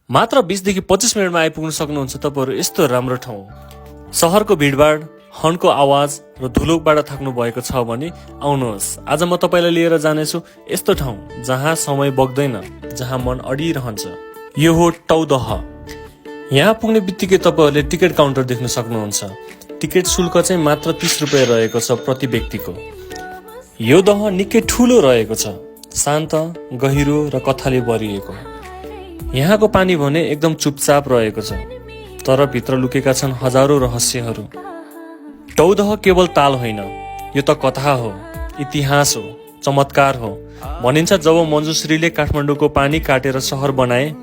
मात्र 20 देखि 25 मिनटमा आइपुग्न सक्नुहुन्छ तपाईहरु यस्तो राम्रो ठाउँ। शहरको भिडभाड, हर्नको आवाज र धुलोबाट थाक्नु भएको छ भने आउनुहोस्। आज म तपाईलाई लिएर जानेछु यस्तो ठाउँ जहाँ समय बग्दैन, जहाँ मन अडिरहन्छ। यो हो टौदह। यहाँ पुग्ने बित्तिकै तपाईहरुले टिकट काउन्टर देख्न सक्नुहुन्छ। टिकट शुल्क चाहिँ मात्र 30 रुपैयाँ रहेको छ प्रति व्यक्तिको। यो दह निकै ठूलो रहेको छ, शान्त, गहिरो र कथाले भरिएको। यहाँको पानी भने एकदम चुपचाप रहेको छ, तर भित्र लुकेका छन् हजारौं रहस्यहरू। टौदह केवल ताल होइन, यो त कथा हो, इतिहास हो, चमत्कार हो। भनिन्छ जब मञ्जुश्रीले काठमाडौँको पानी काटेर सहर बनाए,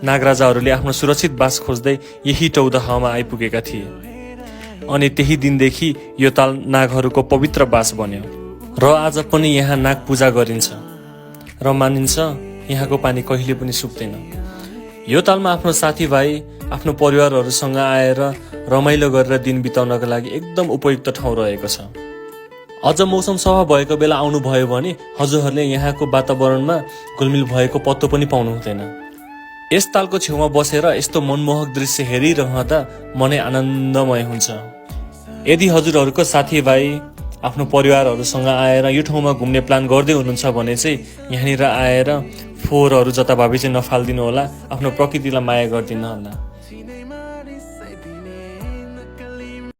नागराजाहरूले आफ्नो सुरक्षित बास खोज्दै यही टौदहमा आइपुगेका थिए। अनि त्यही दिनदेखि यो ताल नागहरूको पवित्र बास बन्यो र आज पनि यहाँ नाग पूजा गरिन्छ र मानिन्छ यहाँको पानी कहिले पनि सुक्दैन। यो तालमा आफ्नो साथीभाइ, आफ्नो परिवारहरूसँग आएर रमाइलो गरेर दिन बिताउनका लागि एकदम उपयुक्त ठाउँ रहेको छ। अझ मौसम सफा भएको बेला आउनुभयो भने हजुरहरूले यहाँको वातावरणमा घुलमिल भएको पत्तो पनि पाउनु हुँदैन। यस तालको छेउमा बसेर यस्तो मनमोहक दृश्य हेरिरहँदा मनै आनन्दमय हुन्छ। यदि हजुरहरूको साथीभाइ, आफ्नो परिवारहरूसँग आएर यो ठाउँमा घुम्ने प्लान गर्दै हुनुहुन्छ भने चाहिँ यहाँनिर आएर फोहोरहरू जताभावी चाहिँ नफालिदिनु होला, आफ्नो प्रकृतिलाई माया गरिदिनु होला।